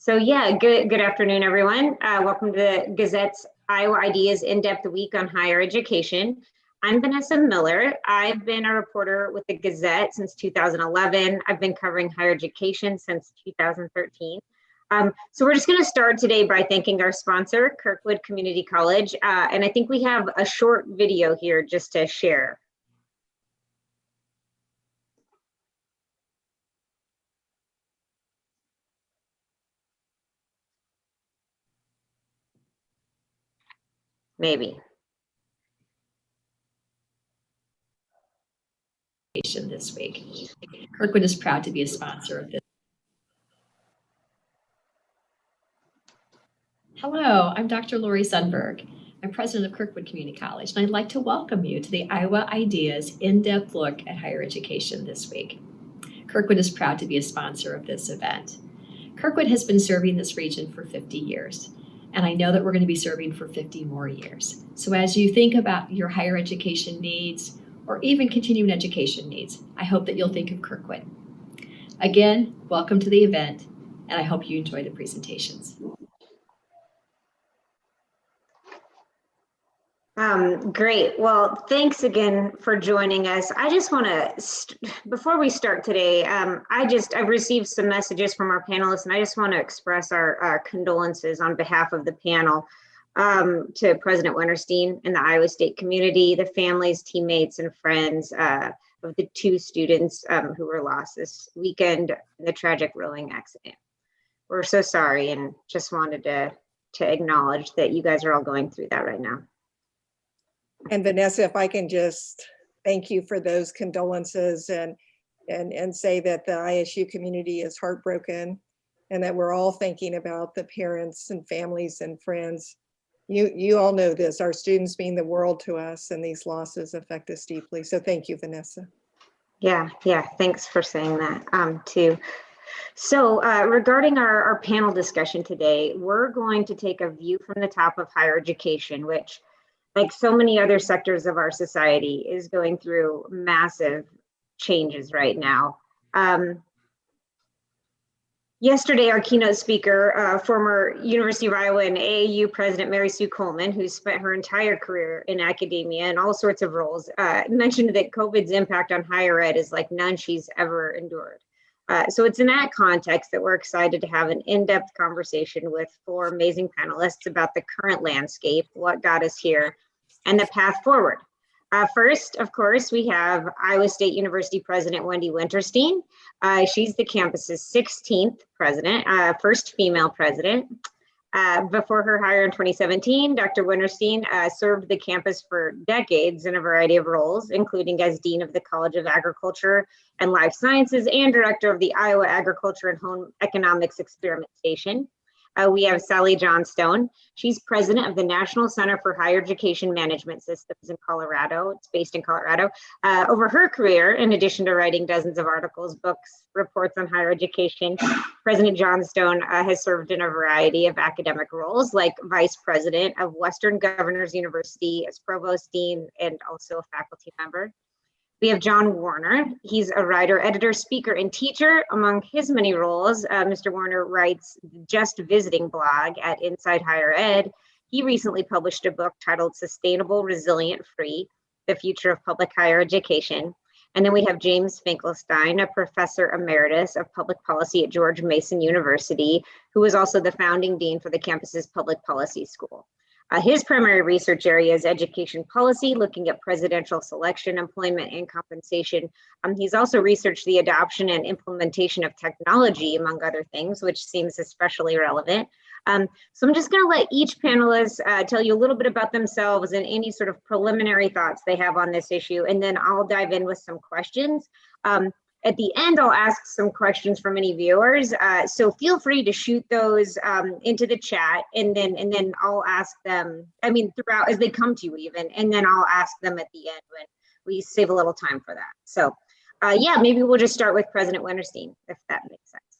So yeah, good afternoon, everyone. Welcome to the Gazette's Iowa Ideas In-Depth Week on Higher Education. I'm Vanessa Miller. I've been a reporter with the Gazette since 2011. I've been covering higher education since 2013. So we're just going to start today by thanking our sponsor, Kirkwood Community College. And I think we have a short video here just to share. Maybe. This week. Kirkwood is proud to be a sponsor of this. Hello, I'm Dr. Lori Sundberg. I'm president of Kirkwood Community College, and I'd like to welcome you to the Iowa Ideas In-Depth Look at Higher Education this week. Kirkwood is proud to be a sponsor of this event. Kirkwood has been serving this region for 50 years, and I know that we're going to be serving for 50 more years. So as you think about your higher education needs, or even continuing education needs, I hope that you'll think of Kirkwood. Again, welcome to the event, and I hope you enjoy the presentations. Great. Well, thanks again for joining us. I just want to, before we start today, I've received some messages from our panelists, and I just want to express our condolences on behalf of the panel to President Wintersteen and the Iowa State community, the families, teammates, and friends of the two students who were lost this weekend in the tragic rowing accident. We're so sorry, and just wanted to acknowledge that you guys are all going through that right now. And Vanessa, if I can just thank you for those condolences and say that the ISU community is heartbroken and that we're all thinking about the parents and families and friends. You all know this, our students mean the world to us, and these losses affect us deeply. So thank you, Vanessa. Yeah, thanks for saying that too. So regarding our panel discussion today, we're going to take a view from the top of higher education, which, like so many other sectors of our society, is going through massive changes right now. Yesterday, our keynote speaker, former University of Iowa and AAU President Mary Sue Coleman, who spent her entire career in academia and all sorts of roles, mentioned that COVID's impact on higher ed is like none she's ever endured. So it's in that context that we're excited to have an in-depth conversation with four amazing panelists about the current landscape, what got us here, and the path forward. First, of course, we have Iowa State University President Wendy Wintersteen. She's the campus's 16th president, first female president. Before her hire in 2017, Dr. Wintersteen served the campus for decades in a variety of roles, including as Dean of the College of Agriculture and Life Sciences and Director of the Iowa Agriculture and Home Economics Experimentation. We have Sally Johnstone. She's president of the National Center for Higher Education Management Systems in Colorado. It's based in Colorado. Over her career, in addition to writing dozens of articles, books, reports on higher education, President Johnstone has served in a variety of academic roles, like vice president of Western Governors University as provost dean and also a faculty member. We have John Warner. He's a writer, editor, speaker, and teacher. Among his many roles, Mr. Warner writes Just Visiting blog at Inside Higher Ed. He recently published a book titled Sustainable, Resilient, Free, The Future of Public Higher Education. And then we have James Finkelstein, a professor emeritus of public policy at George Mason University, who is also the founding dean for the campus's public policy school. His primary research area is education policy, looking at presidential selection, employment, and compensation. He's also researched the adoption and implementation of technology, among other things, which seems especially relevant. So I'm just going to let each panelist tell you a little bit about themselves and any sort of preliminary thoughts they have on this issue, and then I'll dive in with some questions. At the end, I'll ask some questions from any viewers, so feel free to shoot those into the chat, and then I'll ask them, throughout as they come to you even, and then I'll ask them at the end when we save a little time for that. So yeah, maybe we'll just start with President Wintersteen, if that makes sense.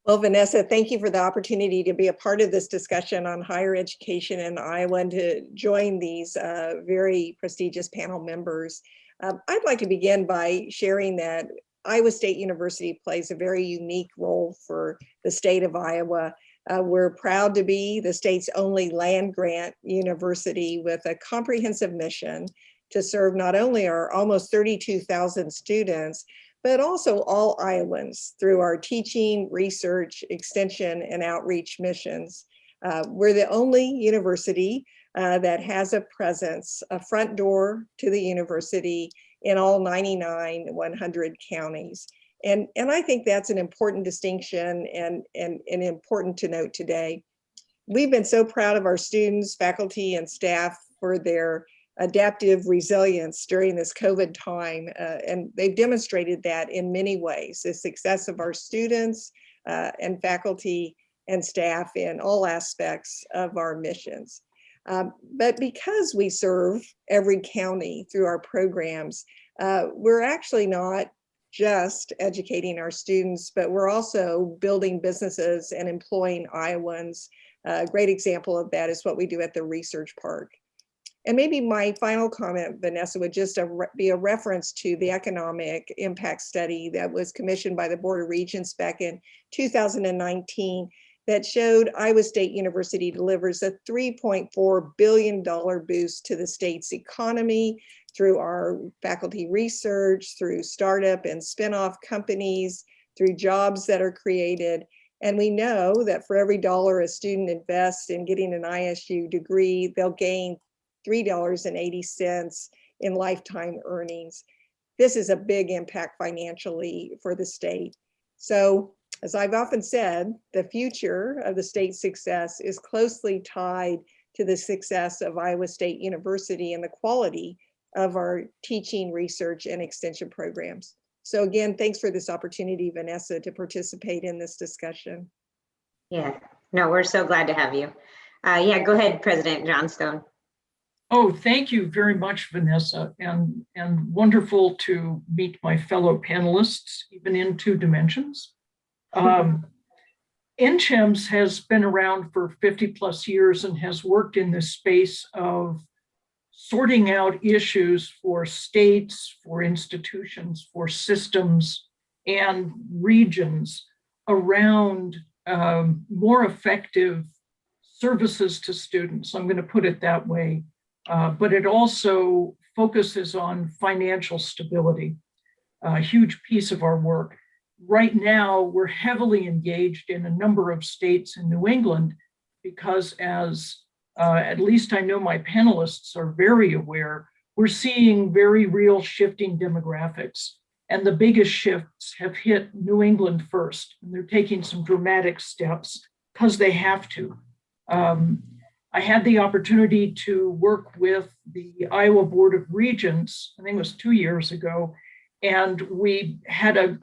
Well, Vanessa, thank you for the opportunity to be a part of this discussion on higher education in Iowa and to join these very prestigious panel members. I'd like to begin by sharing that Iowa State University plays a very unique role for the state of Iowa. We're proud to be the state's only land-grant university with a comprehensive mission to serve not only our almost 32,000 students, but also all Iowans through our teaching, research, extension, and outreach missions. We're the only university that has a presence, a front door to the university in all 99, 100 counties. And I think that's an important distinction and important to note today. We've been so proud of our students, faculty, and staff for their adaptive resilience during this COVID time. And they've demonstrated that in many ways, the success of our students and faculty and staff in all aspects of our missions. But because we serve every county through our programs, we're actually not just educating our students, but we're also building businesses and employing Iowans. A great example of that is what we do at the Research Park. And maybe my final comment, Vanessa, would just be a reference to the economic impact study that was commissioned by the Board of Regents back in 2019 that showed Iowa State University delivers a $3.4 billion boost to the state's economy through our faculty research, through startup and spinoff companies, through jobs that are created. And we know that for every dollar a student invests in getting an ISU degree, they'll gain $3.80 in lifetime earnings. This is a big impact financially for the state. So, as I've often said, the future of the state's success is closely tied to the success of Iowa State University and the quality of our teaching, research, and extension programs. So again, thanks for this opportunity, Vanessa, to participate in this discussion. Yeah, no, we're so glad to have you. Yeah, go ahead, President Johnstone. Oh, thank you very much, Vanessa, and wonderful to meet my fellow panelists, even in 2 dimensions. NCHEMS has been around for 50 plus years and has worked in this space of sorting out issues for states, for institutions, for systems, and regions around more effective services to students. I'm going to put it that way. But it also focuses on financial stability, a huge piece of our work. Right now, we're heavily engaged in a number of states in New England because as at least I know my panelists are very aware, we're seeing very real shifting demographics. And the biggest shifts have hit New England first. And they're taking some dramatic steps because they have to. I had the opportunity to work with the Iowa Board of Regents, I think it was 2 years ago, and we had a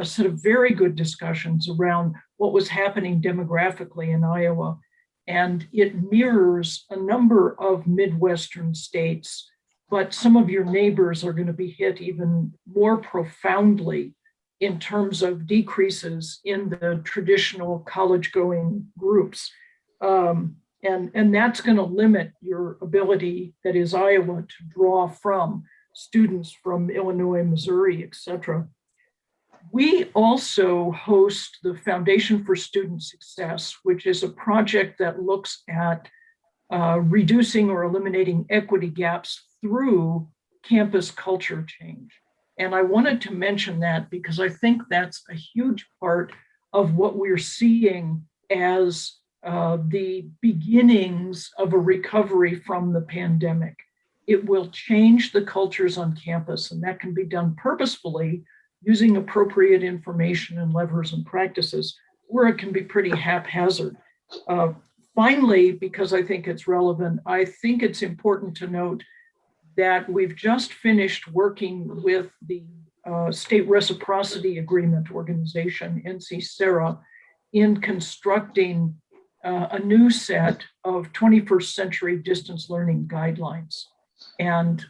set of very good discussions around what was happening demographically in Iowa. And it mirrors a number of Midwestern states, but some of your neighbors are going to be hit even more profoundly in terms of decreases in the traditional college-going groups. And that's going to limit your ability, that is Iowa, to draw from students from Illinois, Missouri, et cetera. We also host the Foundation for Student Success, which is a project that looks at reducing or eliminating equity gaps through campus culture change. And I wanted to mention that because I think that's a huge part of what we're seeing as the beginnings of a recovery from the pandemic. It will change the cultures on campus, and that can be done purposefully using appropriate information and levers and practices, or it can be pretty haphazard. Finally, because I think it's relevant, I think it's important to note that we've just finished working with the State Reciprocity Agreement Organization, NC-SARA, in constructing a new set of 21st century distance learning guidelines. And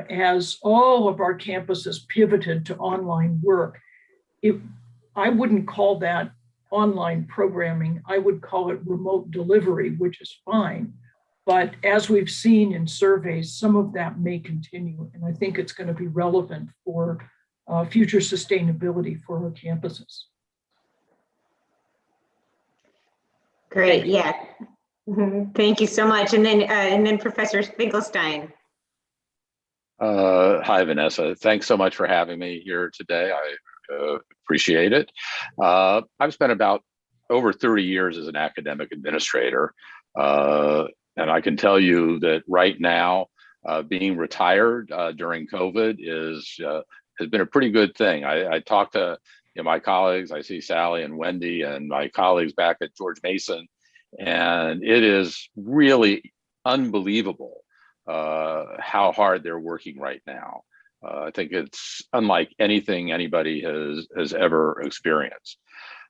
as all of our campuses pivoted to online work, I wouldn't call that online programming. I would call it remote delivery, which is fine. But as we've seen in surveys, some of that may continue. And I think it's going to be relevant for future sustainability for our campuses. Great, yeah. Thank you so much. And then Professor Finkelstein. Hi, Vanessa. Thanks so much for having me here today. I appreciate it. I've spent about over 30 years as an academic administrator. And I can tell you that right now, being retired during COVID has been a pretty good thing. I talk to my colleagues. I see Sally and Wendy and my colleagues back at George Mason, and it is really unbelievable how hard they're working right now. I think it's unlike anything anybody has ever experienced.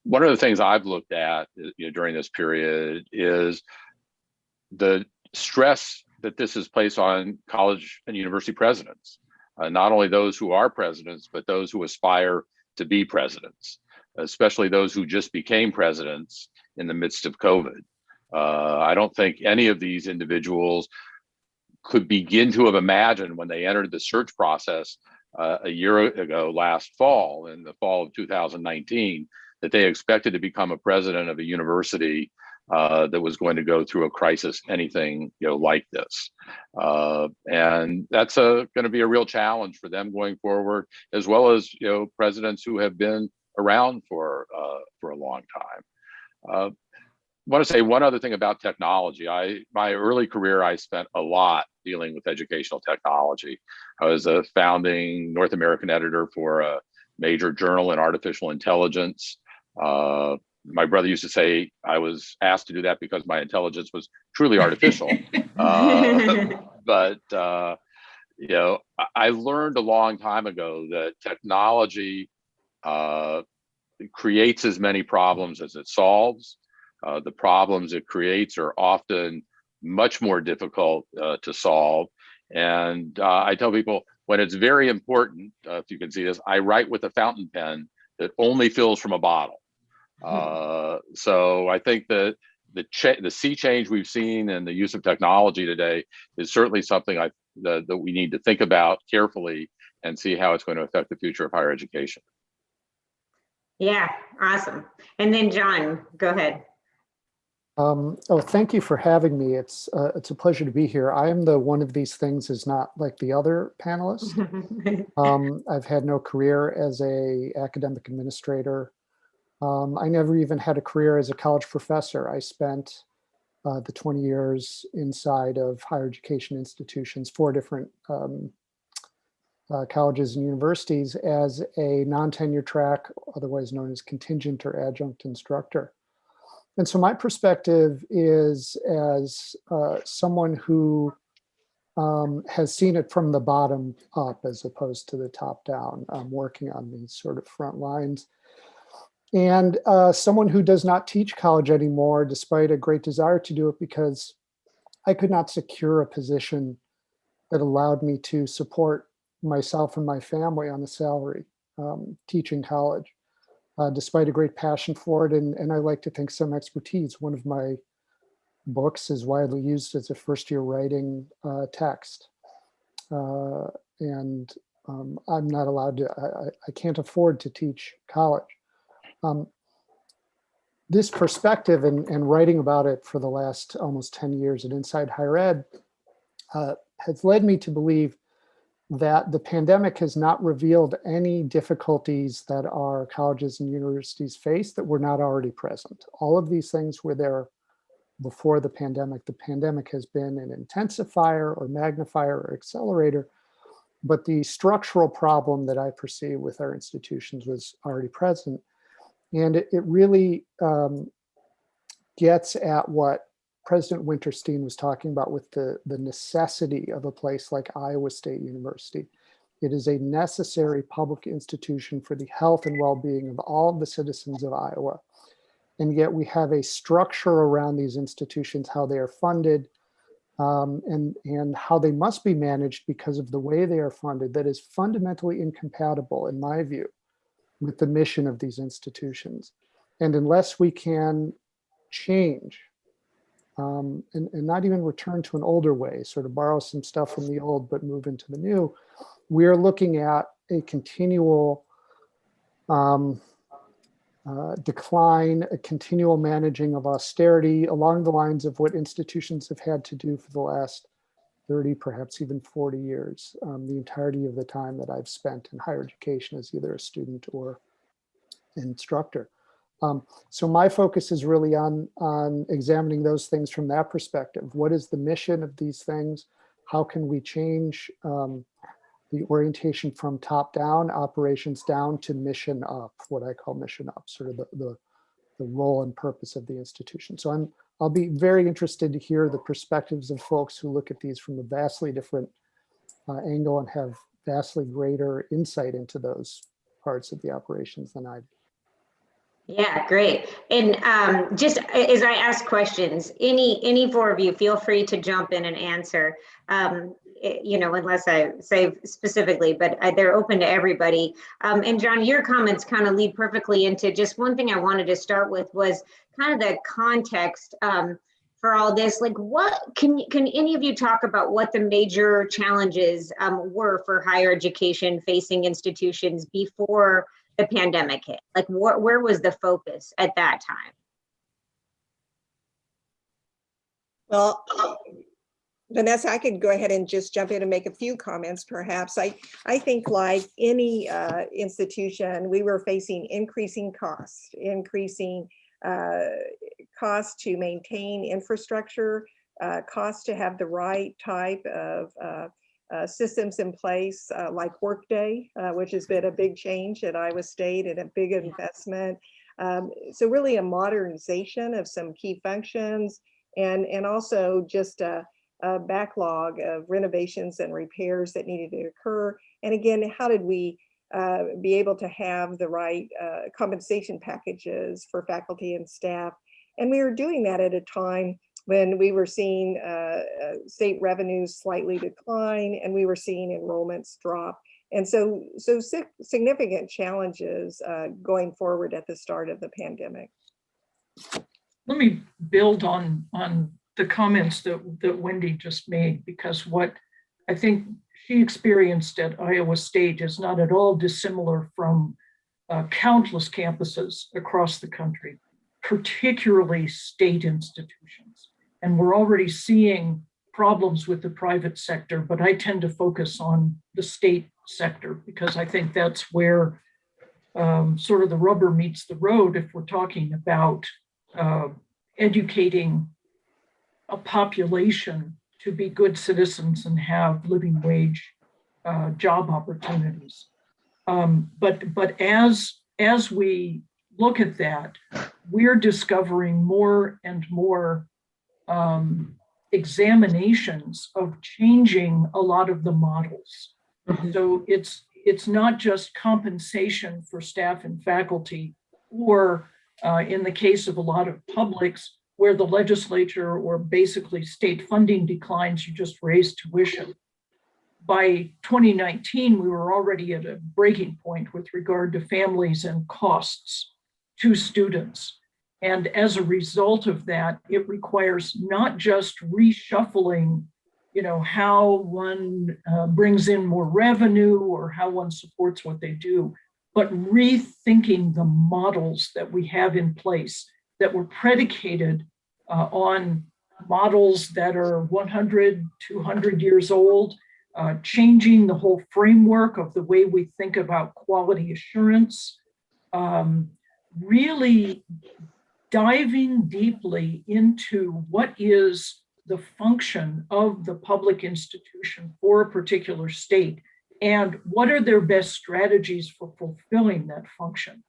One of the things I've looked at during this period is the stress that this has placed on college and university presidents, not only those who are presidents, but those who aspire to be presidents, especially those who just became presidents in the midst of COVID. I don't think any of these individuals could begin to have imagined when they entered the search process a year ago, last fall, in the fall of 2019, that they expected to become a president of a university that was going to go through a crisis, anything like this. And that's going to be a real challenge for them going forward, as well as presidents who have been around for a long time. I want to say one other thing about technology. My early career, I spent a lot dealing with educational technology. I was a founding North American editor for a major journal in artificial intelligence. My brother used to say I was asked to do that because my intelligence was truly artificial. But I learned a long time ago that technology creates as many problems as it solves. The problems it creates are often much more difficult to solve. And I tell people, when it's very important, if you can see this, I write with a fountain pen that only fills from a bottle. So I think that the sea change we've seen in the use of technology today is certainly something that we need to think about carefully and see how it's going to affect the future of higher education. Yeah, awesome. And then John, go ahead. Thank you for having me. It's a pleasure to be here. I am the one of these things is not like the other panelists. I've had no career as a academic administrator. I never even had a career as a college professor. I spent the 20 years inside of higher education institutions, 4 different colleges and universities, as a non-tenure track, otherwise known as contingent or adjunct instructor. And so my perspective is as someone who has seen it from the bottom up as opposed to the top down, working on these sort of front lines. And someone who does not teach college anymore, despite a great desire to do it, because I could not secure a position that allowed me to support myself and my family on a salary teaching college. Despite a great passion for it, and I like to think some expertise. One of my books is widely used as a first-year writing text. And I'm not allowed to, I can't afford to teach college. This perspective and writing about it for the last almost 10 years at Inside Higher Ed has led me to believe that the pandemic has not revealed any difficulties that our colleges and universities face that were not already present. All of these things were there before the pandemic. The pandemic has been an intensifier or magnifier or accelerator, but the structural problem that I perceive with our institutions was already present. And it really gets at what President Wintersteen was talking about with the necessity of a place like Iowa State University. It is a necessary public institution for the health and well-being of all of the citizens of Iowa. And yet we have a structure around these institutions, how they are funded, and how they must be managed because of the way they are funded, that is fundamentally incompatible, in my view, with the mission of these institutions. And unless we can change and not even return to an older way, sort of borrow some stuff from the old, but move into the new, we're looking at a continual decline, a continual managing of austerity along the lines of what institutions have had to do for the last 30, perhaps even 40 years, the entirety of the time that I've spent in higher education as either a student or an instructor. So my focus is really on examining those things from that perspective. What is the mission of these things? How can we change the orientation from top down, operations down, to mission up, what I call mission up, sort of the role and purpose of the institution. So I'll be very interested to hear the perspectives of folks who look at these from a vastly different angle and have vastly greater insight into those parts of the operations than I do. Yeah, great. And just as I ask questions, any four of you feel free to jump in and answer, unless I say specifically, but they're open to everybody. And John, your comments kind of lead perfectly into just one thing I wanted to start with was kind of the context for all this. Like, what can any of you talk about what the major challenges were for higher education facing institutions before the pandemic hit? Like, where was the focus at that time? Well, Vanessa, I could go ahead and just jump in and make a few comments, perhaps. I think like any institution, we were facing increasing costs to maintain infrastructure, costs to have the right type of systems in place, like Workday, which has been a big change at Iowa State and a big investment. So really a modernization of some key functions, and also just a backlog of renovations and repairs that needed to occur. And again, how did we be able to have the right compensation packages for faculty and staff? And we were doing that at a time when we were seeing state revenues slightly decline, and we were seeing enrollments drop. And so significant challenges going forward at the start of the pandemic. Let me build on the comments that Wendy just made, because what I think she experienced at Iowa State is not at all dissimilar from countless campuses across the country, particularly state institutions. And we're already seeing problems with the private sector, but I tend to focus on the state sector because I think that's where sort of the rubber meets the road if we're talking about educating a population to be good citizens and have living wage job opportunities. But as we look at that, we're discovering more and more examinations of changing a lot of the models. Mm-hmm. So it's not just compensation for staff and faculty, or in the case of a lot of publics, where the legislature or basically state funding declines, you just raise tuition. By 2019, we were already at a breaking point with regard to families and costs to students. And as a result of that, it requires not just reshuffling, how one brings in more revenue or how one supports what they do, but rethinking the models that we have in place that were predicated on models that are 100, 200 years old, changing the whole framework of the way we think about quality assurance, really diving deeply into what is the function of the public institution for a particular state, and what are their best strategies for fulfilling that function.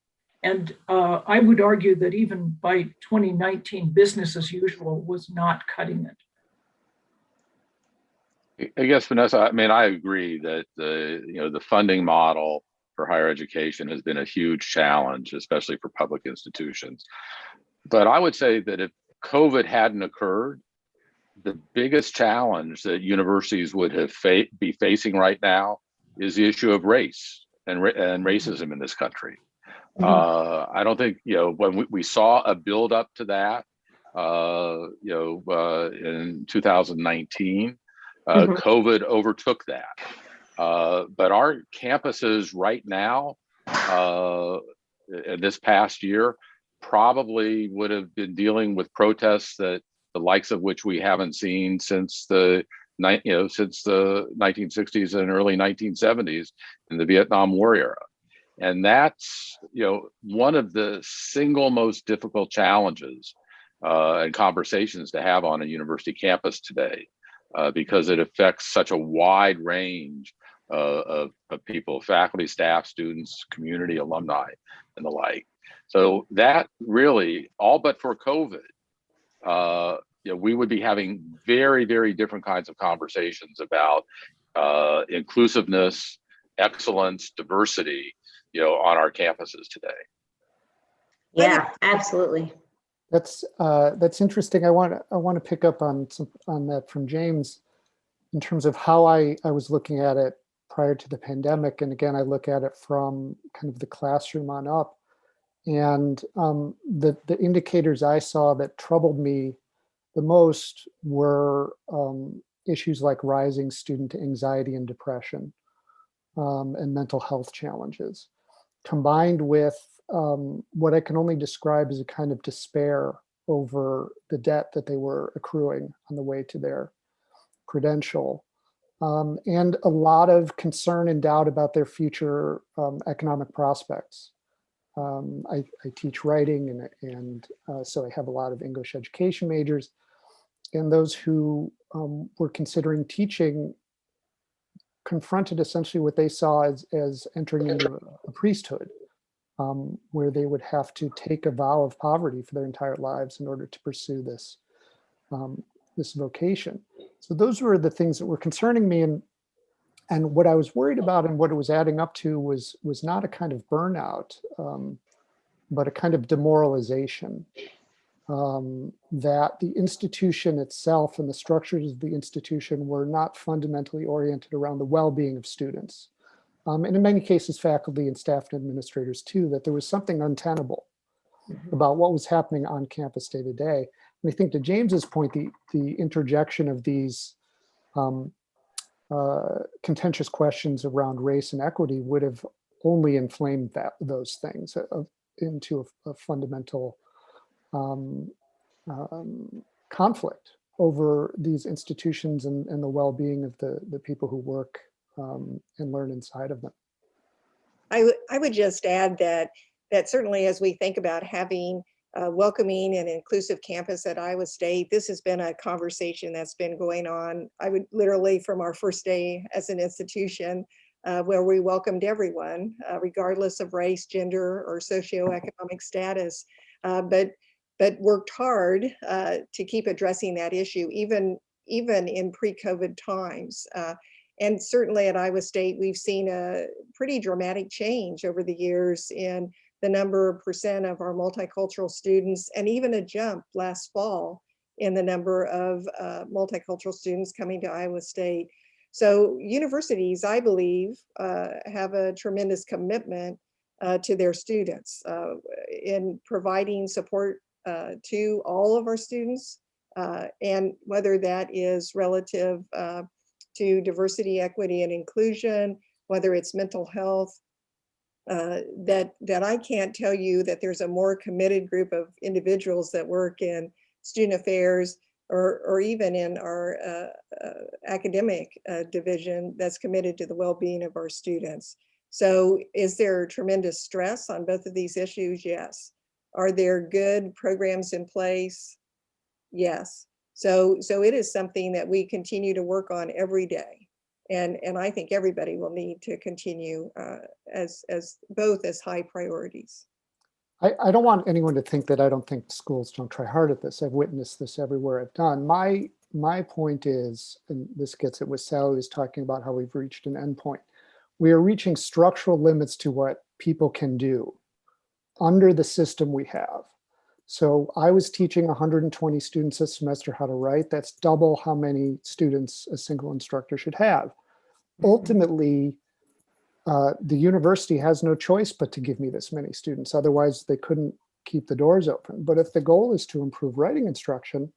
And I would argue that even by 2019, business as usual was not cutting it. I guess, Vanessa, I agree that the funding model for higher education has been a huge challenge, especially for public institutions. But I would say that if COVID hadn't occurred, the biggest challenge that universities would have be facing right now is the issue of race and racism in this country. Mm-hmm. I don't think, when we saw a build up to that, in 2019, mm-hmm. COVID overtook that. But our campuses right now this past year probably would have been dealing with protests that the likes of which we haven't seen since the 1960s and early 1970s in the Vietnam War era. And that's, one of the single most difficult challenges and conversations to have on a university campus today, because it affects such a wide range of people, faculty, staff, students, community, alumni, and the like. So that really, all but for COVID, we would be having very, very different kinds of conversations about inclusiveness, excellence, diversity, on our campuses today. Yeah, absolutely. That's interesting. I want to pick up on that from James in terms of how I was looking at it prior to the pandemic. And again, I look at it from kind of the classroom on up. And the indicators I saw that troubled me the most were issues like rising student anxiety and depression and mental health challenges, combined with what I can only describe as a kind of despair over the debt that they were accruing on the way to their credential, and a lot of concern and doubt about their future economic prospects. I teach writing, and so I have a lot of English education majors, and those who were considering teaching confronted essentially what they saw as entering into a priesthood, where they would have to take a vow of poverty for their entire lives in order to pursue this vocation. So those were the things that were concerning me, and what I was worried about and what it was adding up to was not a kind of burnout, but a kind of demoralization. That the institution itself and the structures of the institution were not fundamentally oriented around the well-being of students. And in many cases, faculty and staff and administrators too, that there was something untenable about what was happening on campus day to day. And I think to James's point, the interjection of these contentious questions around race and equity would have only inflamed those things into a fundamental conflict over these institutions and the well-being of the people who work and learn inside of them. I would just add that certainly as we think about having a welcoming and inclusive campus at Iowa State, this has been a conversation that's been going on, I would literally from our first day as an institution, where we welcomed everyone, regardless of race, gender, or socioeconomic status, but worked hard to keep addressing that issue, even in pre-COVID times. And certainly at Iowa State, we've seen a pretty dramatic change over the years in the number of percent of our multicultural students, and even a jump last fall in the number of multicultural students coming to Iowa State. So universities, I believe, have a tremendous commitment to their students in providing support to all of our students, and whether that is relative to diversity, equity, and inclusion, whether it's mental health, that I can't tell you that there's a more committed group of individuals that work in student affairs or even in our academic division that's committed to the well-being of our students. So is there tremendous stress on both of these issues? Yes. Are there good programs in place? Yes. So it is something that we continue to work on every day. And I think everybody will need to continue as both as high priorities. I don't want anyone to think that I don't think schools don't try hard at this. I've witnessed this everywhere I've done. My point is, and this gets at what Sally was talking about, how we've reached an endpoint. We are reaching structural limits to what people can do under the system we have. So I was teaching 120 students a semester how to write. That's double how many students a single instructor should have. Ultimately, the university has no choice but to give me this many students. Otherwise, they couldn't keep the doors open. But if the goal is to improve writing instruction,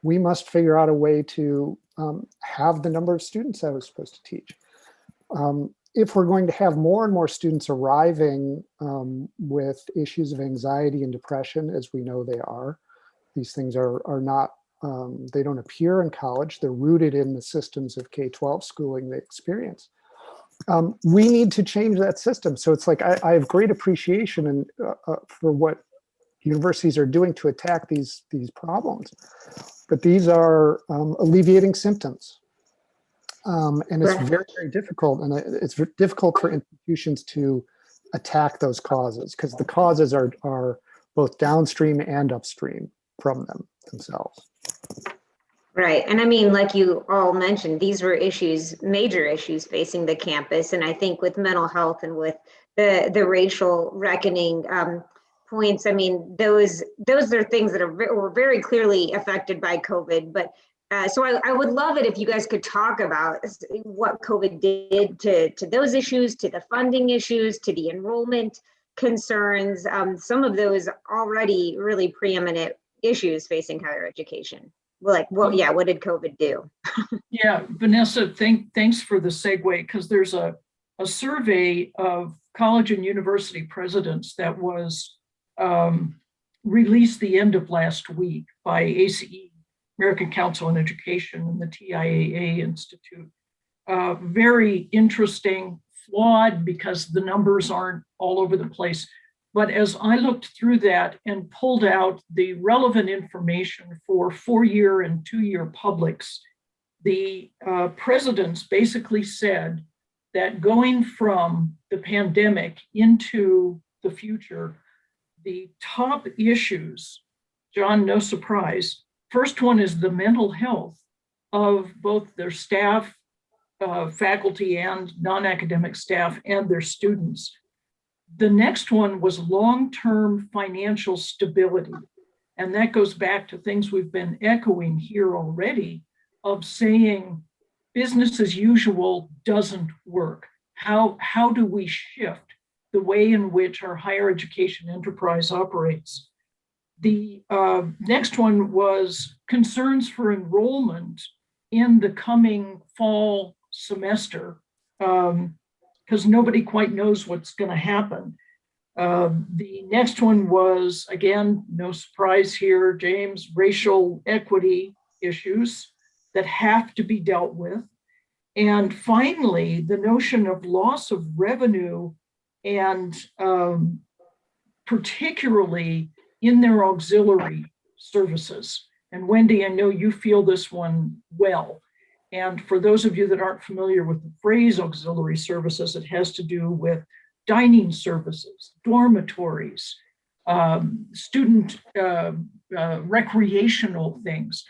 we must figure out a way to have the number of students I was supposed to teach. if we're going to have more and more students arriving with issues of anxiety and depression, as we know they are, these things are not, they don't appear in college, they're rooted in the systems of K-12 schooling they experience. We need to change that system. So it's like, I have great appreciation for what universities are doing to attack these problems, but these are alleviating symptoms. And it's very, very difficult. And it's difficult for institutions to attack those causes because the causes are both downstream and upstream from them themselves. Right. And I mean, like you all mentioned, these were issues, major issues facing the campus. And I think with mental health and with the racial reckoning points, I mean, those are things that were very clearly affected by COVID. But so I would love it if you guys could talk about what COVID did to those issues, to the funding issues, to the enrollment concerns, some of those already really preeminent issues facing higher education. Like, what did COVID do? Yeah, Vanessa, thanks for the segue, because there's a survey of college and university presidents that was released the end of last week by ACE, American Council on Education, and the TIAA Institute. Very interesting, flawed because the numbers aren't all over the place. But as I looked through that and pulled out the relevant information for 4-year and 2-year publics, the presidents basically said that going from the pandemic into the future, the top issues, John, no surprise, first one is the mental health of both their staff, faculty and non-academic staff, and their students. The next one was long-term financial stability. And that goes back to things we've been echoing here already of saying business as usual doesn't work. How do we shift the way in which our higher education enterprise operates? The next one was concerns for enrollment in the coming fall semester, because nobody quite knows what's going to happen. The next one was, again, no surprise here, James, racial equity issues that have to be dealt with. And finally, the notion of loss of revenue, and particularly in their auxiliary services. And Wendy, I know you feel this one well. And for those of you that aren't familiar with the phrase auxiliary services, it has to do with dining services, dormitories, student recreational things.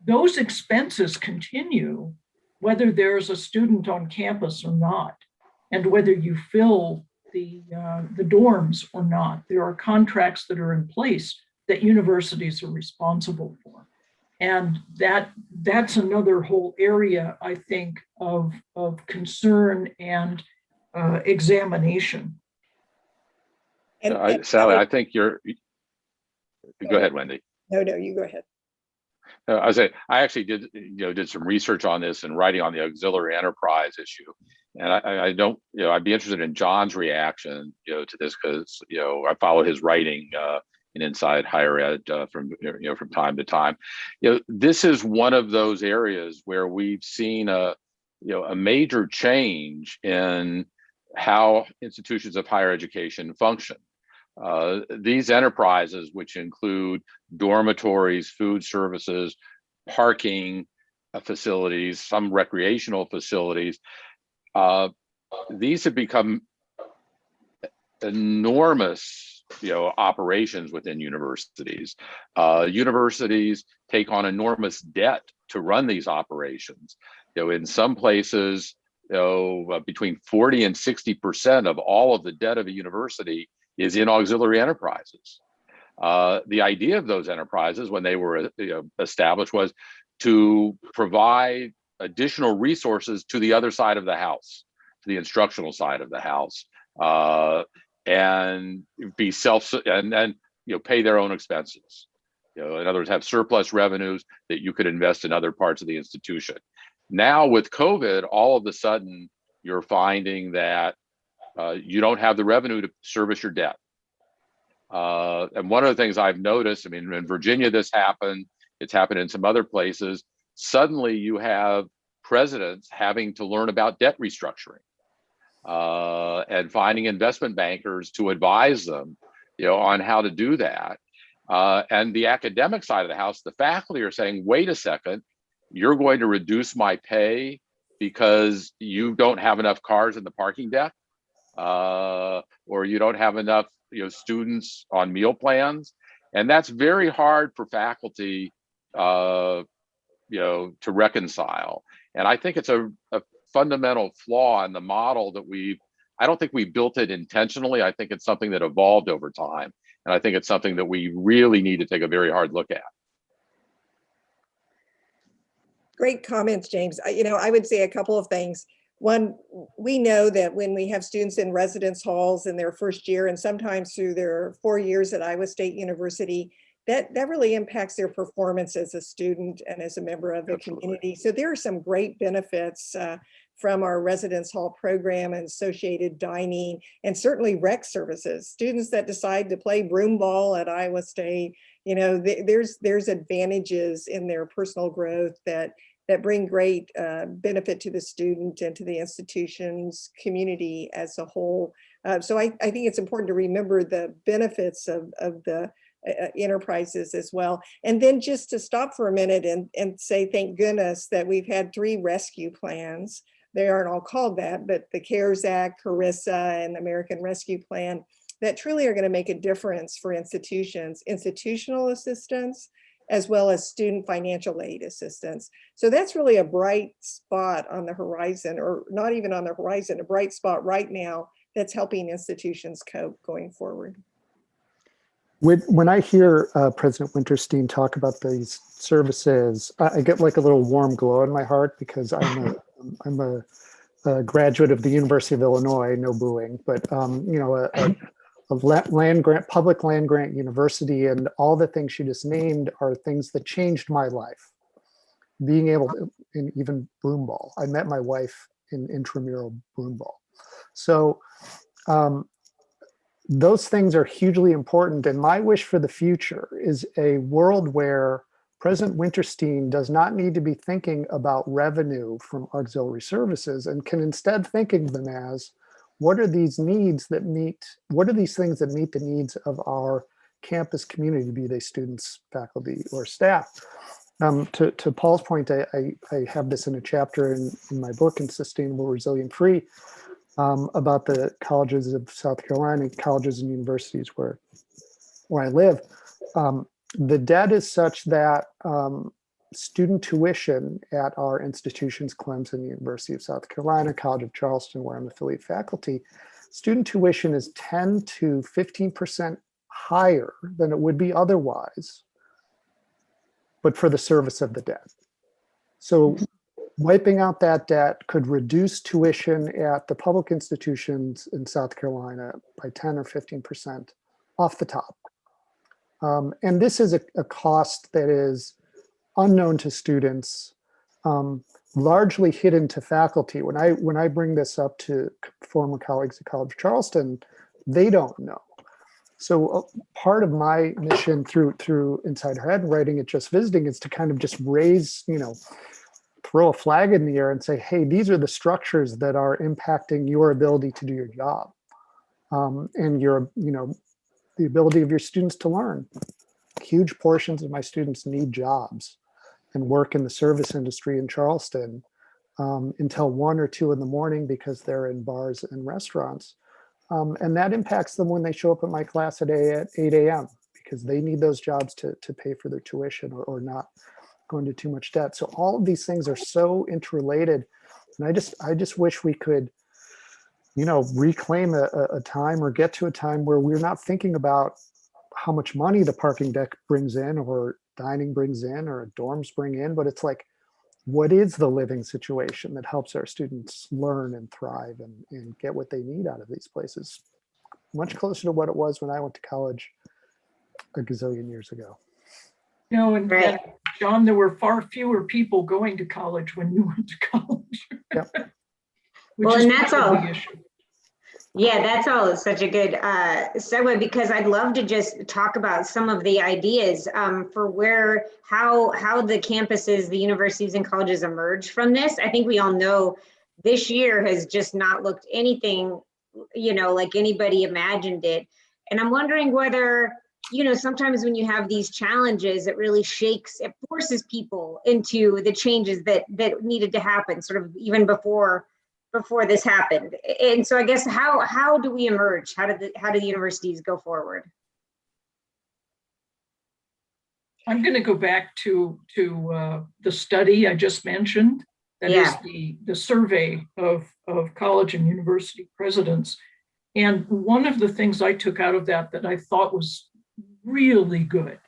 Those expenses continue whether there's a student on campus or not, and whether you fill the dorms or not. There are contracts that are in place that universities are responsible for. And that's another whole area, I think, of concern and examination. Sally, I think you're. Go ahead, Wendy. No, you go ahead. I actually did some research on this and writing on the auxiliary enterprise issue, and I don't, I'd be interested in John's reaction, to this, because I follow his writing in Inside Higher Ed from time to time. This is one of those areas where we've seen a major change in how institutions of higher education function. These enterprises, which include dormitories, food services, parking facilities, some recreational facilities, these have become enormous operations within universities. Universities take on enormous debt to run these operations. In some places, between 40 and 60% of all of the debt of a university is in auxiliary enterprises. The idea of those enterprises when they were established was to provide additional resources to the other side of the house, to the instructional side of the house, and be and pay their own expenses. In other words, have surplus revenues that you could invest in other parts of the institution. Now with COVID, all of a sudden, you're finding that you don't have the revenue to service your debt. And one of the things I've noticed, I mean, in Virginia, this happened, it's happened in some other places. Suddenly you have presidents having to learn about debt restructuring and finding investment bankers to advise them, on how to do that. And the academic side of the house, the faculty are saying, wait a second, you're going to reduce my pay because you don't have enough cars in the parking deck, or you don't have enough students on meal plans. And that's very hard for faculty to reconcile. And I think it's a fundamental flaw in the model that I don't think we built it intentionally. I think it's something that evolved over time. And I think it's something that we really need to take a very hard look at. Great comments, James. I would say a couple of things. One, we know that when we have students in residence halls in their first year, and sometimes through their 4 years at Iowa State University, that really impacts their performance as a student and as a member of the community. So there are some great benefits from our residence hall program and associated dining, and certainly rec services. Students that decide to play broom ball at Iowa State, there's advantages in their personal growth that bring great benefit to the student and to the institution's community as a whole. So I think it's important to remember the benefits of the enterprises as well. And then just to stop for a minute and say, thank goodness that we've had 3 rescue plans. They aren't all called that, but the CARES Act, HRSA, and the American Rescue Plan that truly are going to make a difference for institutions, institutional assistance, as well as student financial aid assistance. So that's really a bright spot on the horizon, or not even on the horizon, a bright spot right now that's helping institutions cope going forward. When I hear President Wintersteen talk about these services, I get like a little warm glow in my heart, because I'm a graduate of the University of Illinois, no booing, but public land grant university, and all the things she just named are things that changed my life. Being able to, in even broomball, I met my wife in intramural broomball. So those things are hugely important. And my wish for the future is a world where President Wintersteen does not need to be thinking about revenue from auxiliary services, and can instead think of them as, what are these things that meet the needs of our campus community, be they students, faculty, or staff? To Paul's point, I have this in a chapter in my book, in Sustainable, Resilient, Free, about the colleges of South Carolina, colleges and universities where I live. The debt is such that student tuition at our institutions, Clemson, University of South Carolina, College of Charleston, where I'm affiliate faculty, student tuition is 10 to 15% higher than it would be otherwise, but for the service of the debt. So wiping out that debt could reduce tuition at the public institutions in South Carolina by 10 or 15% off the top. And this is a cost that is unknown to students, largely hidden to faculty. When I bring this up to former colleagues at College of Charleston, they don't know. So part of my mission through Inside Her Head, writing at Just Visiting, is to kind of just raise, throw a flag in the air and say, hey, these are the structures that are impacting your ability to do your job, and your, the ability of your students to learn. Huge portions of my students need jobs and work in the service industry in Charleston until 1 or 2 in the morning, because they're in bars and restaurants. And that impacts them when they show up at my class at 8 a.m. because they need those jobs to pay for their tuition or not go into too much debt. So all of these things are so interrelated. And I just wish we could, reclaim a time, or get to a time where we're not thinking about how much money the parking deck brings in, or dining brings in, or dorms bring in, but it's like, what is the living situation that helps our students learn and thrive and get what they need out of these places? Much closer to what it was when I went to college a gazillion years ago. And Right. John, there were far fewer people going to college when you went to college. Yep. which Well, is and that's part of all. the issue. Yeah, that's all such a good segue, because I'd love to just talk about some of the ideas for how the campuses, the universities and colleges emerge from this. I think we all know this year has just not looked anything, like anybody imagined it. And I'm wondering whether, sometimes when you have these challenges, it really forces people into the changes that needed to happen, sort of even before this happened. And so I guess how do we emerge? How do the universities go forward? I'm going to go back to the study I just mentioned. That is the survey of college and university presidents. And one of the things I took out of that I thought was really good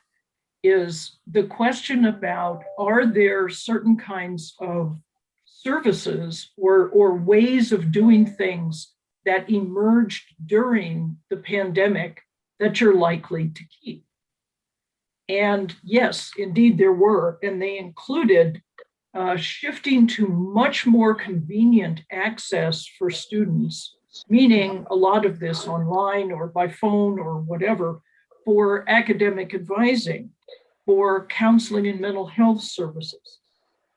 is the question about, are there certain kinds of services or ways of doing things that emerged during the pandemic that you're likely to keep? And yes, indeed there were, and they included shifting to much more convenient access for students, meaning a lot of this online or by phone or whatever, for academic advising, for counseling and mental health services,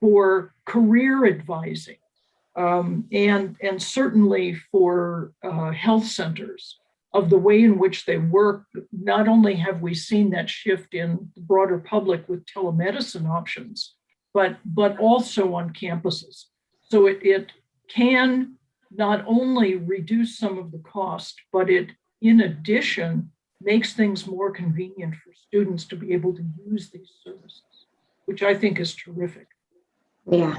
for career advising, and certainly for health centers, of the way in which they work. Not only have we seen that shift in the broader public with telemedicine options, but also on campuses. So it can not only reduce some of the cost, but it, in addition, makes things more convenient for students to be able to use these services, which I think is terrific. Yeah.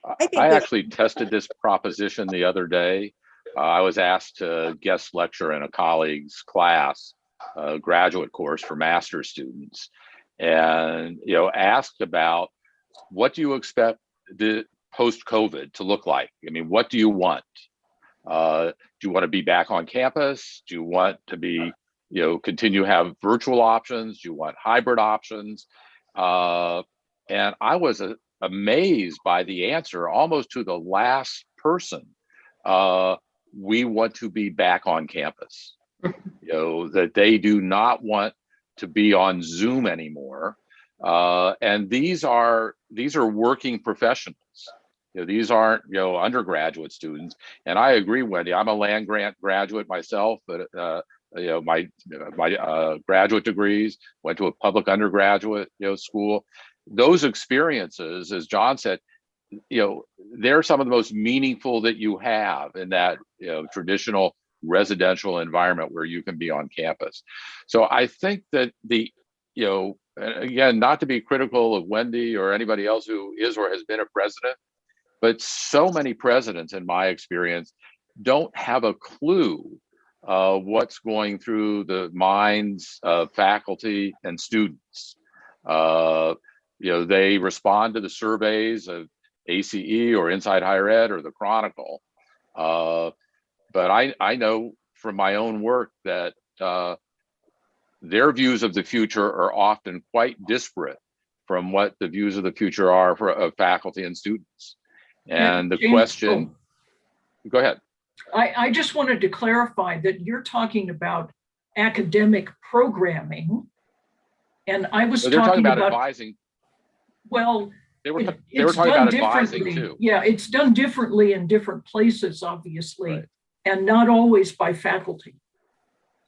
I actually tested this proposition the other day. I was asked to guest lecture in a colleague's class, a graduate course for master's students, and asked about, what do you expect the post-COVID to look like? I mean, what do you want? Do you want to be back on campus? Do you want to be, continue to have virtual options? Do you want hybrid options? And I was amazed by the answer, almost to the last person. We want to be back on campus. That they do not want to be on Zoom anymore. And these are working professionals. These aren't undergraduate students. And I agree, Wendy. I'm a land grant graduate myself, but my graduate degrees went to a public undergraduate school. Those experiences, as John said, they're some of the most meaningful that you have in that traditional residential environment where you can be on campus. So I think that again, not to be critical of Wendy or anybody else who is or has been a president, but so many presidents, in my experience, don't have a clue what's going through the minds of faculty and students. They respond to the surveys of ACE or Inside Higher Ed or the Chronicle. But I know from my own work that their views of the future are often quite disparate from what the views of the future are of faculty and students. And the question, go ahead. I just wanted to clarify that you're talking about academic programming, and I was talking about advising. Well, they were talking about advising too. Yeah, it's done differently in different places, obviously, right, and not always by faculty.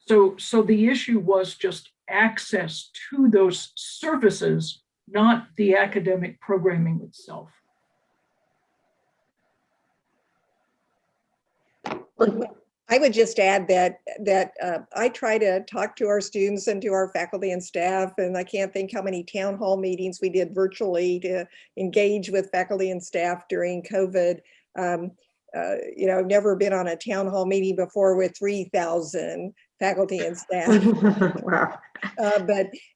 So the issue was just access to those services, not the academic programming itself. I would just add that I try to talk to our students and to our faculty and staff, and I can't think how many town hall meetings we did virtually to engage with faculty and staff during COVID. I've never been on a town hall meeting before with 3,000 faculty and staff. Wow.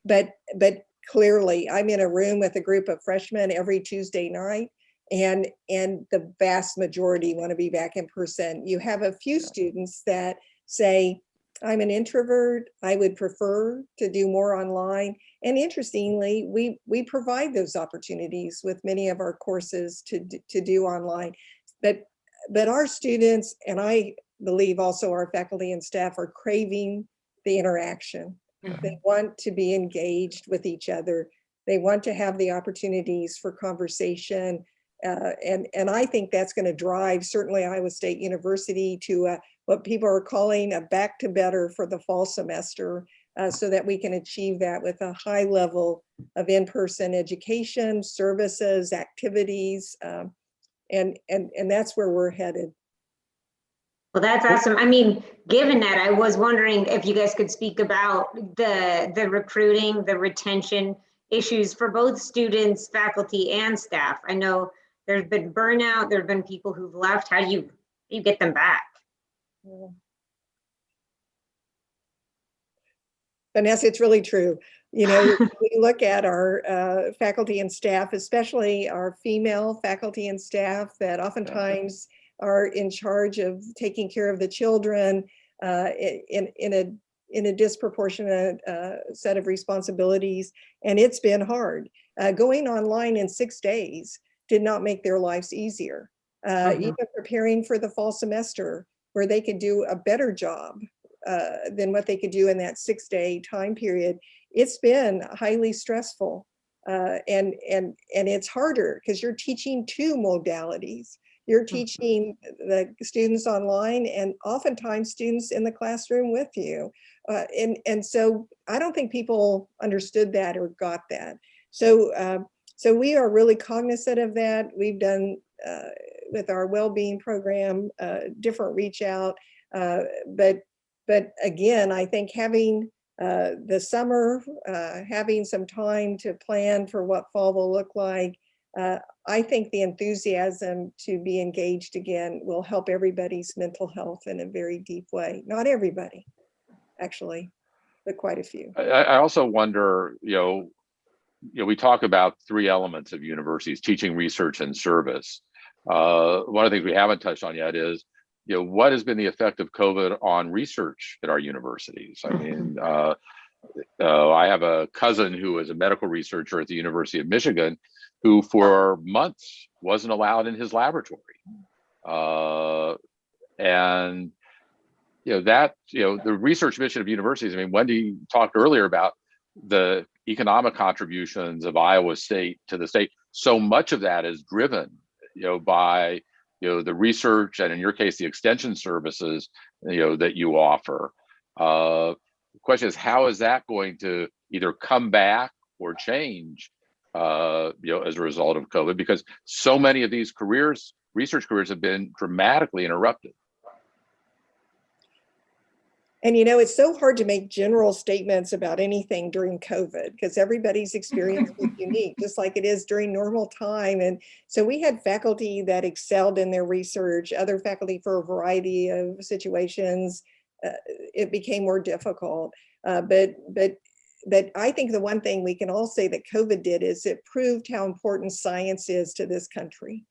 But clearly, I'm in a room with a group of freshmen every Tuesday night. And the vast majority want to be back in person. You have a few students that say, I'm an introvert, I would prefer to do more online. And interestingly, we provide those opportunities with many of our courses to do online. But but our students, and I believe also our faculty and staff, are craving the interaction. They want to be engaged with each other. They want to have the opportunities for conversation. And I think that's going to drive certainly Iowa State University to what people are calling a back to better for the fall semester, so that we can achieve that with a high level of in-person education, services, activities, and that's where we're headed. Well, that's awesome. I mean, given that, I was wondering if you guys could speak about the recruiting, the retention issues for both students, faculty, and staff. I know there's been burnout, there have been people who've left. How do you get them back? Vanessa, it's really true. You know, we look at our faculty and staff, especially our female faculty and staff that oftentimes are in charge of taking care of the children in a disproportionate set of responsibilities. And it's been hard. Going online in 6 days did not make their lives easier. Even preparing for the fall semester, where they could do a better job than what they could do in that 6-day time period. It's been highly stressful, and it's harder because you're teaching 2 modalities. You're teaching the students online and oftentimes students in the classroom with you. And so I don't think people understood that or got that. So we are really cognizant of that. We've done with our well-being program, different reach out, but again, I think having the summer, having some time to plan for what fall will look like, I think the enthusiasm to be engaged again will help everybody's mental health in a very deep way. Not everybody, actually, but quite a few. I also wonder, we talk about 3 elements of universities: teaching, research, and service. One of the things we haven't touched on yet is, what has been the effect of COVID on research at our universities? I mean, I have a cousin who is a medical researcher at the University of Michigan, who for months wasn't allowed in his laboratory. And the research mission of universities, I mean, Wendy talked earlier about the economic contributions of Iowa State to the state. So much of that is driven, by the research, and in your case, the extension services, that you offer. The question is, how is that going to either come back or change, as a result of COVID? Because so many of these research careers have been dramatically interrupted. And it's so hard to make general statements about anything during COVID because everybody's experience is unique, just like it is during normal time. And so we had faculty that excelled in their research, other faculty for a variety of situations. It became more difficult. But I think the one thing we can all say that COVID did is it proved how important science is to this country,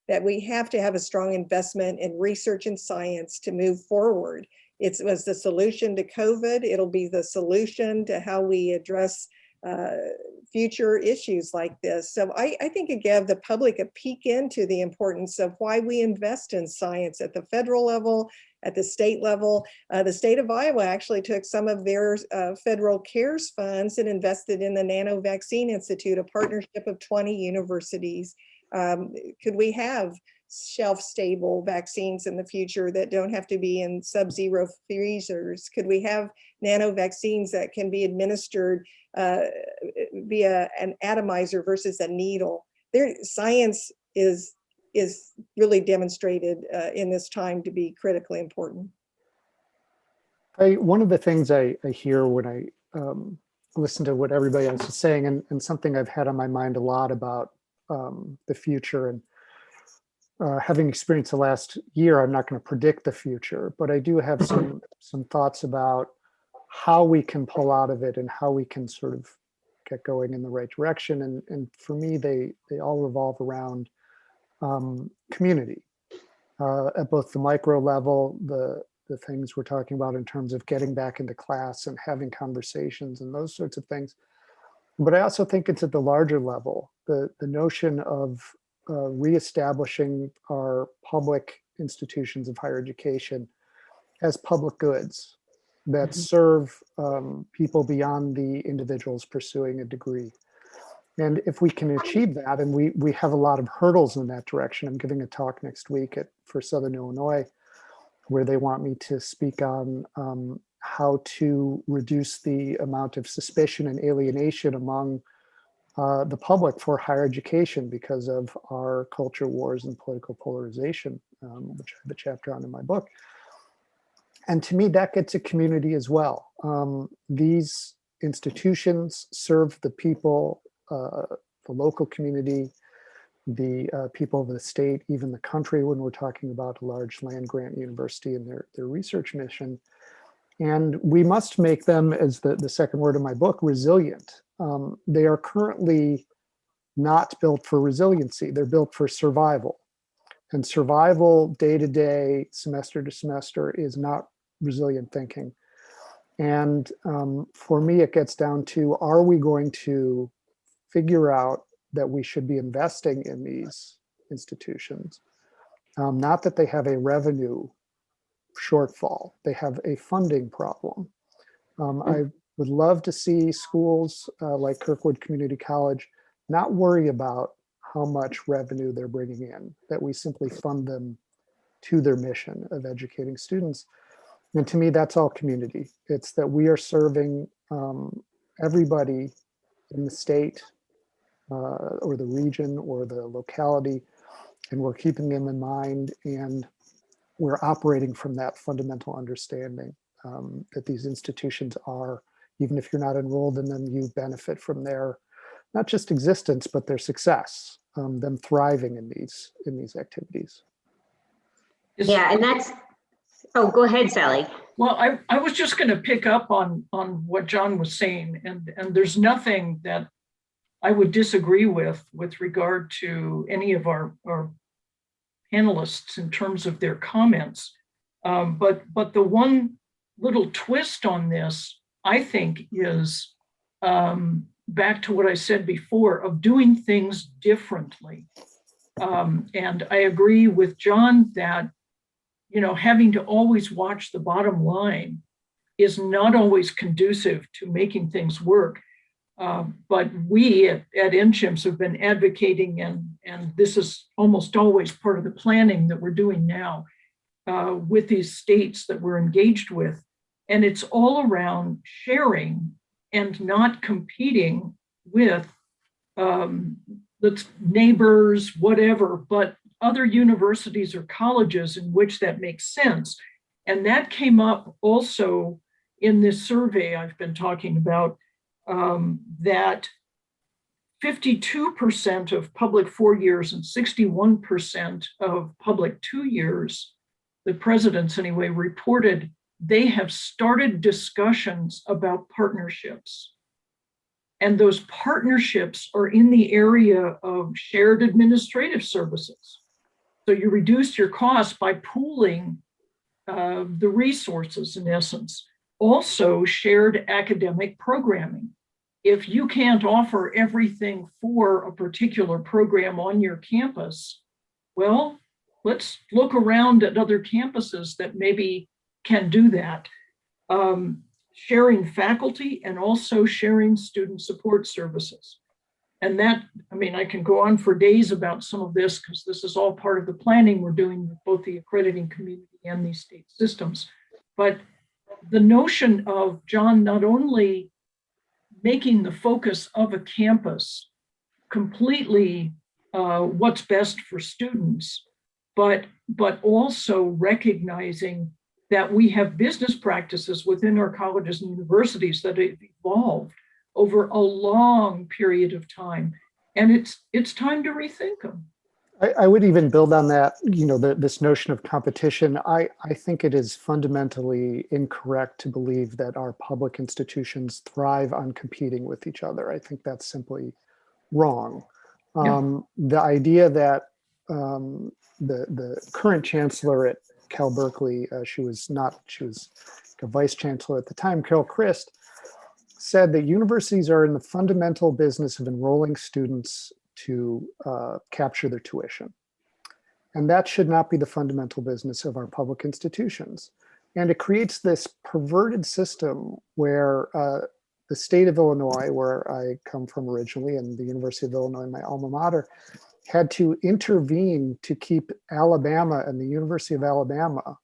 that we have to have a strong investment in research and science to move forward. It was the solution to COVID. It'll be the solution to how we address future issues like this. So I think it gave the public a peek into the importance of why we invest in science at the federal level, at the state level. The state of Iowa actually took some of their federal CARES funds and invested in the Nano Vaccine Institute, a partnership of 20 universities. Could we have shelf-stable vaccines in the future that don't have to be in sub-zero freezers? Could we have nano vaccines that can be administered via an atomizer versus a needle? Science is really demonstrated in this time to be critically important. One of the things I hear when I listen to what everybody else is saying, and something I've had on my mind a lot about the future, and having experienced the last year, I'm not going to predict the future, but I do have some thoughts about how we can pull out of it and how we can sort of get going in the right direction. And for me, they all revolve around community at both the micro level, the things we're talking about in terms of getting back into class and having conversations and those sorts of things. But I also think it's at the larger level, the notion of reestablishing our public institutions of higher education as public goods that serve people beyond the individuals pursuing a degree. And if we can achieve that, and we have a lot of hurdles in that direction. I'm giving a talk next week for Southern Illinois, where they want me to speak on how to reduce the amount of suspicion and alienation among the public for higher education because of our culture wars and political polarization, which I have a chapter on in my book. And to me, that gets a community as well. These institutions serve the people, the local community, the people of the state, even the country when we're talking about a large land grant university and their research mission. And we must make them, as the second word of my book, resilient. They are currently not built for resiliency. They're built for survival. And survival day to day, semester to semester is not resilient thinking. And for me, it gets down to, are we going to figure out that we should be investing in these institutions? Not that they have a revenue shortfall, they have a funding problem. I would love to see schools like Kirkwood Community College not worry about how much revenue they're bringing in, that we simply fund them to their mission of educating students. And to me, that's all community. It's that we are serving everybody in the state or the region or the locality, and we're keeping them in mind, and we're operating from that fundamental understanding that these institutions are, even if you're not enrolled in them, you benefit from their, not just existence, but their success, them thriving in these activities. Yeah, and that's, oh, go ahead, Sally. Well, I was just going to pick up on what John was saying, and there's nothing that I would disagree with regard to any of our panelists in terms of their comments. But the one little twist on this, I think, is back to what I said before of doing things differently. And I agree with John that, you know, having to always watch the bottom line is not always conducive to making things work. But we at NCHIMS have been advocating, and this is almost always part of the planning that we're doing now with these states that we're engaged with. And it's all around sharing and not competing with neighbors, whatever, but other universities or colleges in which that makes sense. And that came up also in this survey I've been talking about, that 52% of public 4 years and 61% of public 2 years, the presidents anyway, reported they have started discussions about partnerships. And those partnerships are in the area of shared administrative services. So you reduce your costs by pooling the resources, in essence. Also, shared academic programming. If you can't offer everything for a particular program on your campus, well, let's look around at other campuses that maybe can do that. Sharing faculty and also sharing student support services. And that, I mean, I can go on for days about some of this because this is all part of the planning we're doing with both the accrediting community and these state systems. But the notion of, John, not only making the focus of a campus completely what's best for students, but also recognizing that we have business practices within our colleges and universities that have evolved over a long period of time. And it's time to rethink them. I would even build on that, you know, this notion of competition. I think it is fundamentally incorrect to believe that our public institutions thrive on competing with each other. I think that's simply wrong. Yeah. The idea that the current chancellor at Cal Berkeley, she was a vice chancellor at the time, Carol Christ, said that universities are in the fundamental business of enrolling students to capture their tuition. And that should not be the fundamental business of our public institutions. And it creates this perverted system where the state of Illinois, where I come from originally, and the University of Illinois, my alma mater, had to intervene to keep Alabama and the University of Alabama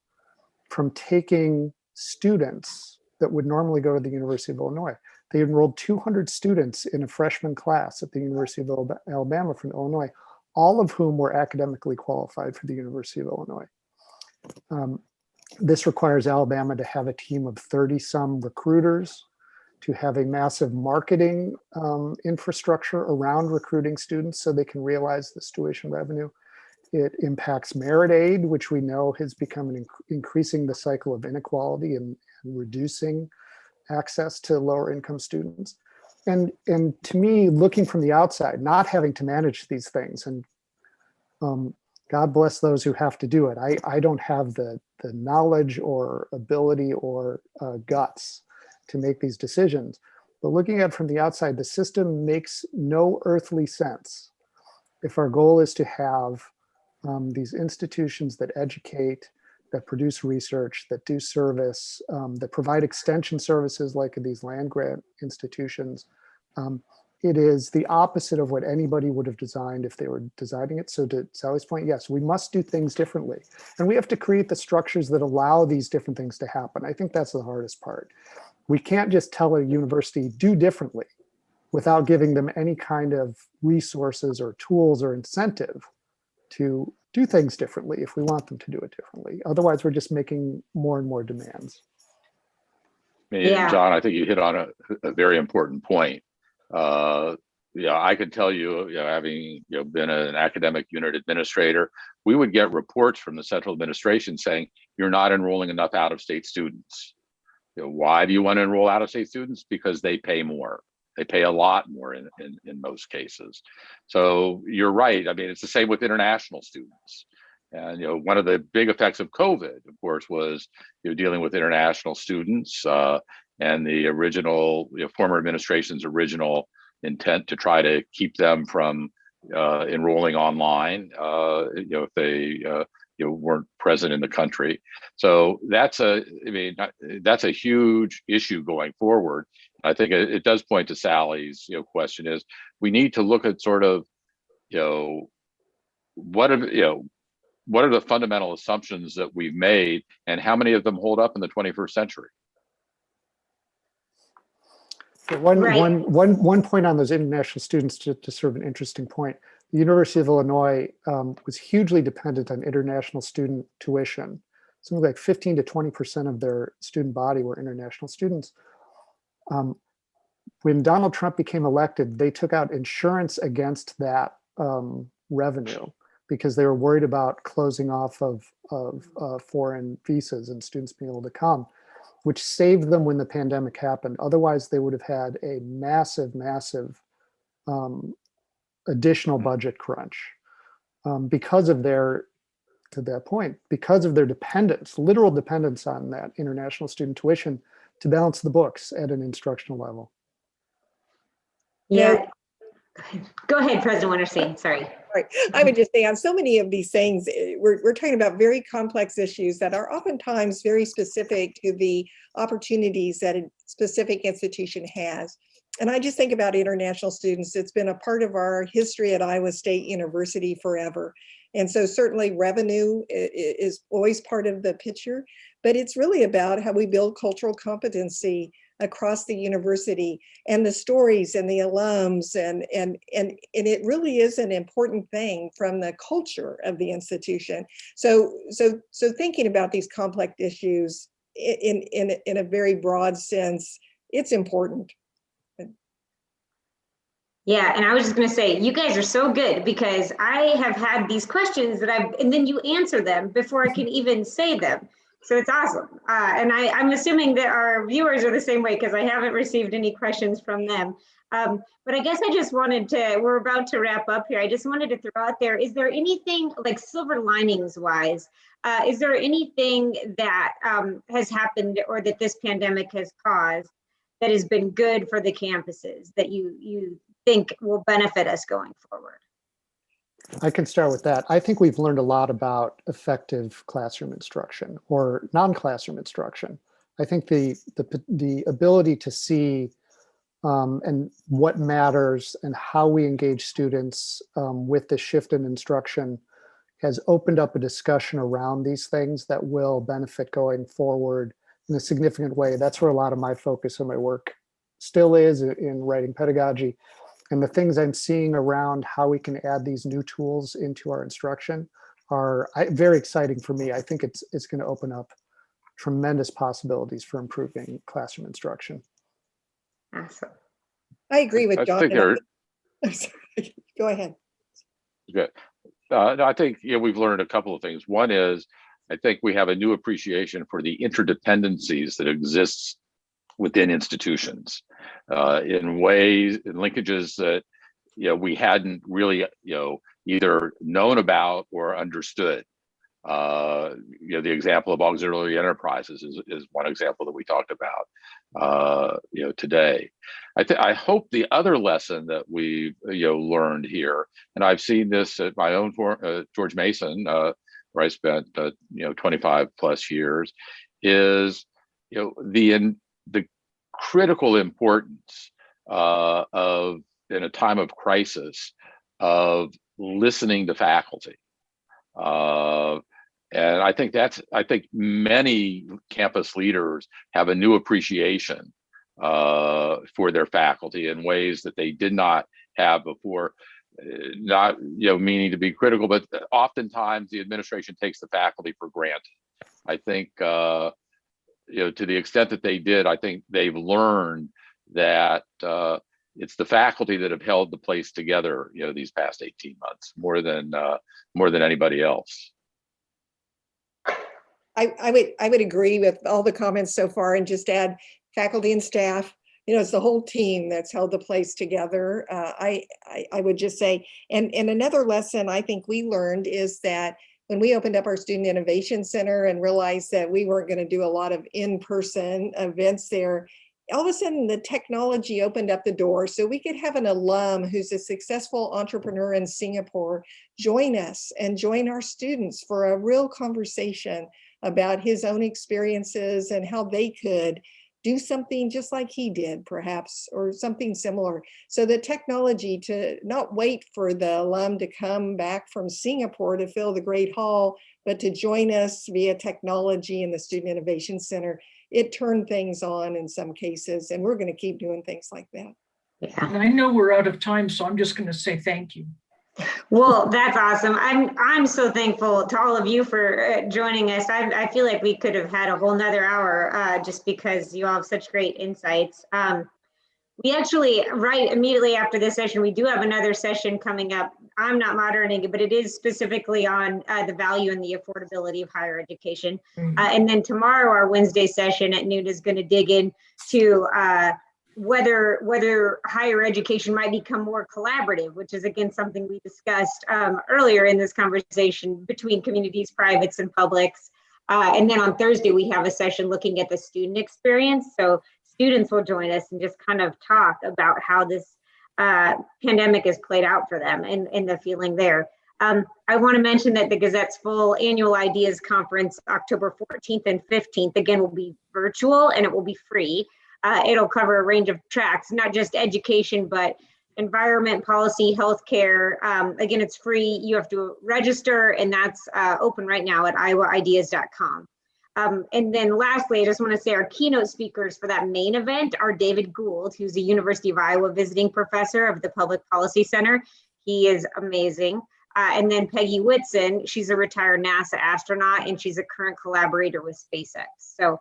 from taking students that would normally go to the University of Illinois. They enrolled 200 students in a freshman class at the University of Alabama from Illinois, all of whom were academically qualified for the University of Illinois. This requires Alabama to have a team of 30-some recruiters, to have a massive marketing infrastructure around recruiting students so they can realize this tuition revenue. It impacts merit aid, which we know has become increasing the cycle of inequality and reducing access to lower income students. And to me, looking from the outside, not having to manage these things, and God bless those who have to do it. I don't have the knowledge or ability or guts to make these decisions. But looking at it from the outside, the system makes no earthly sense if our goal is to have these institutions that educate, that produce research, that do service, that provide extension services like these land grant institutions. It is the opposite of what anybody would have designed if they were designing it. So to Sally's point, yes, we must do things differently. And we have to create the structures that allow these different things to happen. I think that's the hardest part. We can't just tell a university, do differently, without giving them any kind of resources or tools or incentive to do things differently if we want them to do it differently. Otherwise, we're just making more and more demands. Yeah. John, I think you hit on a very important point. I could tell you, having been an academic unit administrator, we would get reports from the central administration saying you're not enrolling enough out-of-state students. Why do you want to enroll out-of-state students? Because they pay more. They pay a lot more in most cases. So you're right. I mean, it's the same with international students. And one of the big effects of COVID, of course, was dealing with international students and the original former administration's original intent to try to keep them from enrolling online if they weren't present in the country. So that's a huge issue going forward. I think it does point to Sally's question is we need to look at sort of what are the fundamental assumptions that we've made and how many of them hold up in the 21st century. One point on those international students, to serve an interesting point. The University of Illinois was hugely dependent on international student tuition. Something like 15 to 20% of their student body were international students. When Donald Trump became elected, they took out insurance against that revenue because they were worried about closing off of foreign visas and students being able to come, which saved them when the pandemic happened. Otherwise, they would have had a massive additional budget crunch because of their, to that point, because of their dependence, literal dependence on that international student tuition to balance the books at an instructional level. Yeah. Go ahead, President Wintersteen. Sorry. Right. I would just say on so many of these things, we're talking about very complex issues that are oftentimes very specific to the opportunities that a specific institution has. And I just think about international students. It's been a part of our history at Iowa State University forever. And so certainly revenue is always part of the picture, but it's really about how we build cultural competency across the university and the stories and the alums and it really is an important thing from the culture of the institution. So thinking about these complex issues in a very broad sense, it's important. Yeah, and I was just going to say, you guys are so good because I have had these questions and then you answer them before I can even say them. So it's awesome. And I'm assuming that our viewers are the same way because I haven't received any questions from them. But I guess I just wanted to, we're about to wrap up here. I just wanted to throw out there, is there anything like silver linings wise, is there anything that has happened or that this pandemic has caused that has been good for the campuses that you think will benefit us going forward? I can start with that. I think we've learned a lot about effective classroom instruction or non-classroom instruction. I think the ability to see and what matters and how we engage students with the shift in instruction has opened up a discussion around these things that will benefit going forward in a significant way. That's where a lot of my focus on my work still is, in writing pedagogy. And the things I'm seeing around how we can add these new tools into our instruction are very exciting for me. I think it's going to open up tremendous possibilities for improving classroom instruction. Awesome. I agree with I John. think there. I'm sorry. Go ahead. Good. No, I think we've learned a couple of things. One is, I think we have a new appreciation for the interdependencies that exists within institutions in ways, in linkages that we hadn't really either known about or understood. The example of auxiliary enterprises is one example that we talked about today. I hope the other lesson that we've learned here, and I've seen this at my own George Mason, where I spent 25 plus years, is the critical importance of, in a time of crisis, of listening to faculty. And I think many campus leaders have a new appreciation for their faculty in ways that they did not have before. Not meaning to be critical, but oftentimes the administration takes the faculty for granted. I think to the extent that they did, I think they've learned that it's the faculty that have held the place together these past 18 months more than anybody else. I would agree with all the comments so far and just add faculty and staff. It's the whole team that's held the place together. I would just say, and another lesson I think we learned is that when we opened up our Student Innovation Center and realized that we weren't going to do a lot of in-person events there, all of a sudden the technology opened up the door so we could have an alum who's a successful entrepreneur in Singapore join us and join our students for a real conversation about his own experiences and how they could do something just like he did, perhaps, or something similar. So the technology, to not wait for the alum to come back from Singapore to fill the Great Hall, but to join us via technology in the Student Innovation Center, it turned things on in some cases, and we're going to keep doing things like that. Yeah. And I know we're out of time, so I'm just going to say thank you. Well, that's awesome. I'm so thankful to all of you for joining us. I feel like we could have had a whole nother hour just because you all have such great insights. We actually, right immediately after this session, we do have another session coming up. I'm not moderating it, but it is specifically on the value and the affordability of higher education. And then tomorrow, our Wednesday session at noon is going to dig into whether higher education might become more collaborative, which is again something we discussed earlier in this conversation between communities, privates, and publics. And then on Thursday, we have a session looking at the student experience. So students will join us and just kind of talk about how this pandemic has played out for them and the feeling there. I want to mention that the Gazette's full annual Ideas Conference, October 14th and 15th, again, will be virtual and it will be free. It'll cover a range of tracks, not just education, but environment, policy, healthcare. Again, it's free. You have to register, and that's open right now at iowaideas.com. And then lastly, I just want to say our keynote speakers for that main event are David Gould, who's a University of Iowa visiting professor of the Public Policy Center. He is amazing. And then Peggy Whitson, she's a retired NASA astronaut, and she's a current collaborator with SpaceX. So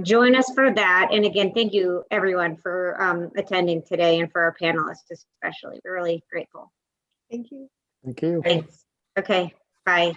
join us for that. And again, thank you everyone for attending today and for our panelists especially. We're really grateful. Thank you. Thank you. Thanks. Okay, bye.